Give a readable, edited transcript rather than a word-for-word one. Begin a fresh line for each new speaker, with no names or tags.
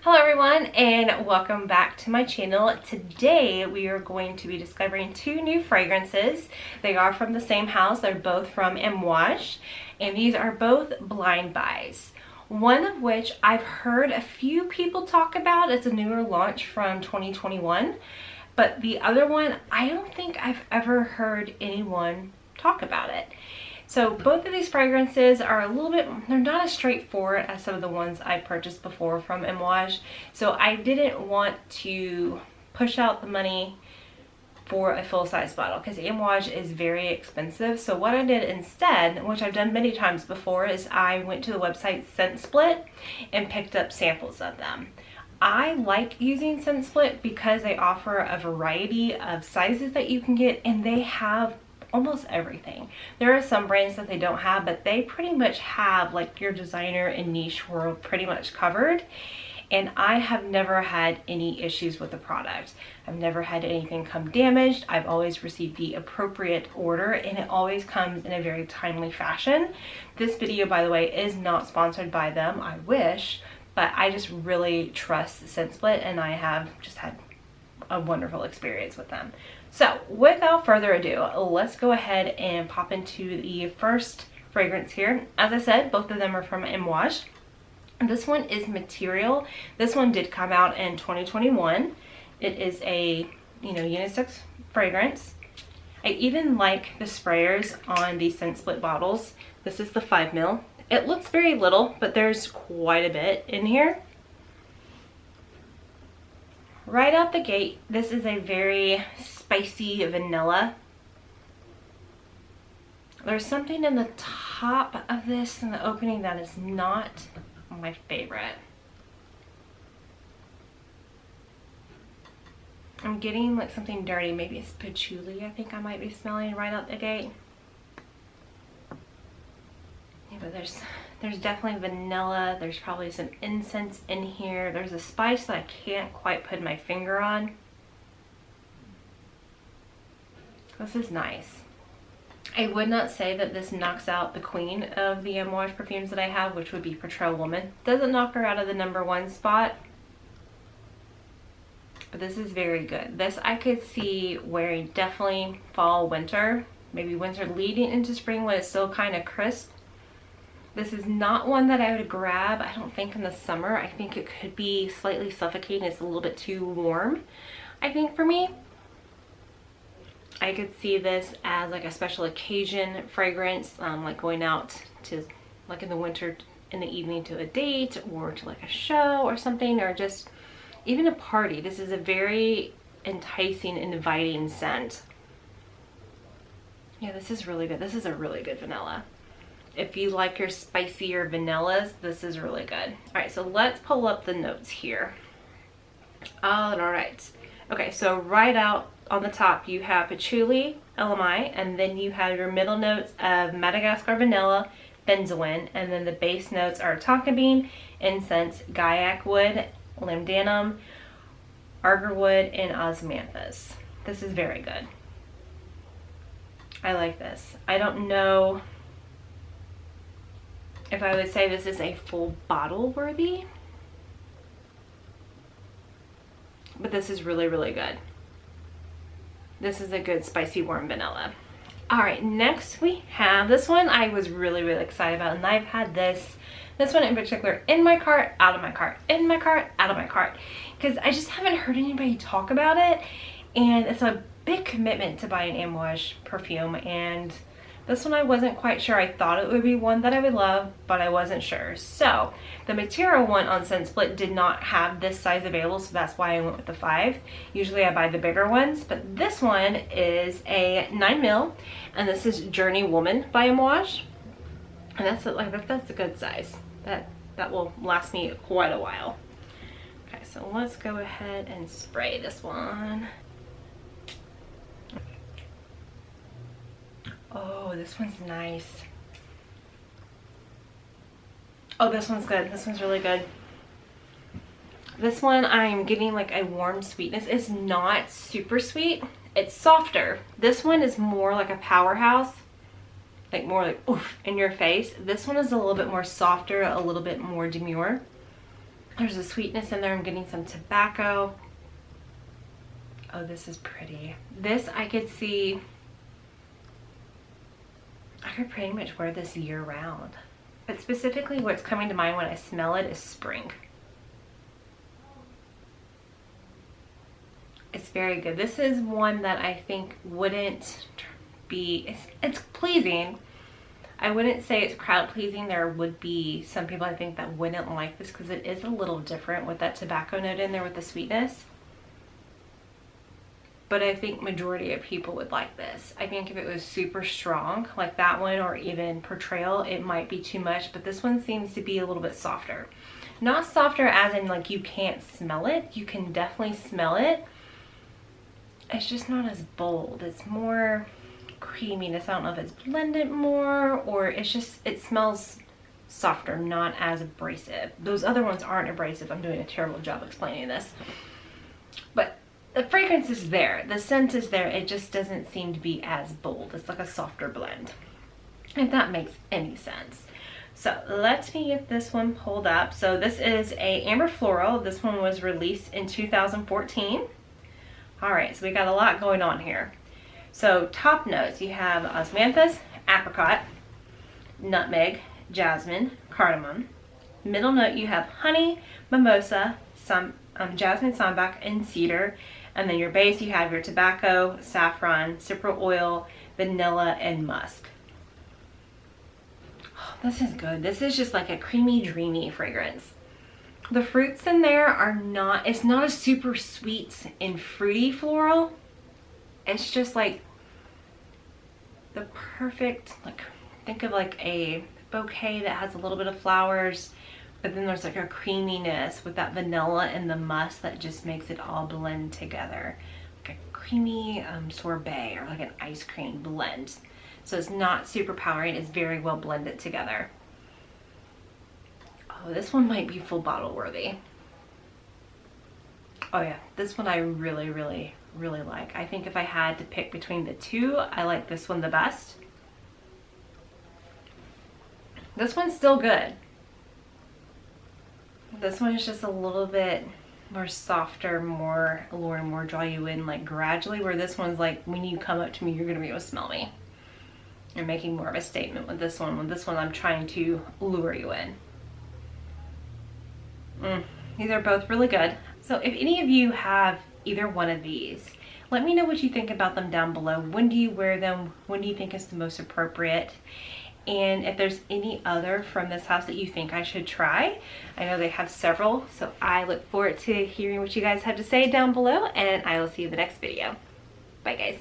Hello everyone and welcome back to my channel. Today we are going to be discovering two new fragrances. They are from the same house. They're both from Amouage and these are both blind buys. One of which I've heard a few people talk about. It's a newer launch from 2021. But the other one, I don't think I've ever heard anyone talk about it. So both of these fragrances are a little bit, they're not as straightforward as some of the ones I purchased before from Amouage. So I didn't want to push out the money for a full-size bottle because Amouage is very expensive. So what I did instead, which I've done many times before, is I went to the website Scent Split and picked up samples of them. I like using Scent Split because they offer a variety of sizes that you can get and they have almost everything. There are some brands that they don't have, but they pretty much have like your designer and niche world pretty much covered. And I have never had any issues with the product. I've never had anything come damaged. I've always received the appropriate order and it always comes in a very timely fashion. This video, by the way, is not sponsored by them. I wish, but I just really trust Scent Split and I have just had a wonderful experience with them. So without further ado, let's go ahead and pop into the first fragrance here. As I said, both of them are from Amouage. This one is Matieral. This one did come out in 2021. It is a, unisex fragrance. I even like the sprayers on the Scent Split bottles. This is the 5 ml. It looks very little, but there's quite a bit in here. Right out the gate, this is a very spicy vanilla. There's something in the top of this in the opening that is not my favorite. I'm getting like something dirty. Maybe it's patchouli I think I might be smelling right out the gate. Yeah, but there's definitely vanilla. There's probably some incense in here. There's a spice that I can't quite put my finger on. This is nice. I would not say that this knocks out the queen of the Amouage perfumes that I have, which would be Matieral Woman. Doesn't knock her out of the #1 spot. But this is very good. This I could see wearing definitely fall, winter. Maybe winter leading into spring when it's still kind of crisp. This is not one that I would grab, I don't think, in the summer. I think it could be slightly suffocating. It's a little bit too warm, I think, for me. I could see this as like a special occasion fragrance, like going out to, like in the winter, in the evening to a date or to like a show or something, or just even a party. This is a very enticing, inviting scent. Yeah, this is really good. This is a really good vanilla. If you like your spicier vanillas, this is really good. All right, so let's pull up the notes here. All right. Okay, so right out on the top, you have patchouli, LMI, and then you have your middle notes of Madagascar vanilla, benzoin, and then the base notes are tonka bean, incense, gaiac wood, lambdanum, agarwood, and osmanthus. This is very good. I like this. I don't know if I would say this is a full bottle worthy, but this is really, really good. This is a good spicy warm vanilla. All right, next we have this one I was really, really excited about, and I've had this one in particular in my cart, out of my cart, in my cart, out of my cart, because I just haven't heard anybody talk about it, and it's a big commitment to buy an Amouage perfume, and this one I wasn't quite sure. I thought it would be one that I would love, but I wasn't sure. So the Matieral one on Scent Split did not have this size available, so that's why I went with the 5. Usually I buy the bigger ones, but this one is a 9 ml, and this is Journey Woman by Amouage, and that's a good size. That will last me quite a while. Okay, so let's go ahead and spray this one. Oh, this one's nice. Oh, this one's good. This one's really good. This one I'm getting like a warm sweetness. It's not super sweet. It's softer. This one is more like a powerhouse. Like more like oof in your face. This one is a little bit more softer, a little bit more demure. There's a sweetness in there. I'm getting some tobacco. Oh, this is pretty. This I could see, I could pretty much wear this year round. But specifically what's coming to mind when I smell it is spring. It's very good. This is one that I think wouldn't be, it's pleasing. I wouldn't say it's crowd pleasing. There would be some people I think that wouldn't like this because it is a little different with that tobacco note in there with the sweetness. But I think majority of people would like this. I think if it was super strong like that one or even Portrayal, it might be too much, but this one seems to be a little bit softer. Not softer as in like you can't smell it. You can definitely smell it. It's just not as bold. It's more creaminess. I don't know if it's blended more or it's just, it smells softer, not as abrasive. Those other ones aren't abrasive. I'm doing a terrible job explaining this. But the fragrance is there. The scent is there. It just doesn't seem to be as bold. It's like a softer blend, if that makes any sense. So let me get this one pulled up. So this is a Amber Floral. This one was released in 2014. All right, so we got a lot going on here. So top notes, you have osmanthus, apricot, nutmeg, jasmine, cardamom. Middle note, you have honey, mimosa, jasmine, sambac, and cedar. And then your base, you have your tobacco, saffron, cypriol oil, vanilla, and musk. Oh, this is good. This is just like a creamy, dreamy fragrance. The fruits in there are not, it's not a super sweet and fruity floral. It's just like the perfect, like, think of like a bouquet that has a little bit of flowers, but then there's like a creaminess with that vanilla and the musk that just makes it all blend together. Like a creamy sorbet or like an ice cream blend. So it's not super powering, it's very well blended together. Oh, this one might be full bottle worthy. Oh yeah, this one I really, really, really like. I think if I had to pick between the two, I like this one the best. This one's still good. This one is just a little bit more softer, more alluring, more draw you in like gradually, where this one's like when you come up to me, you're gonna be able to smell me. I'm making more of a statement with this one. With this one, I'm trying to lure you in. These are both really good. So if any of you have either one of these, let me know what you think about them down below. When do you wear them? When do you think is the most appropriate? And if there's any other from this house that you think I should try. I know they have several, so I look forward to hearing what you guys have to say down below, and I will see you in the next video. Bye guys.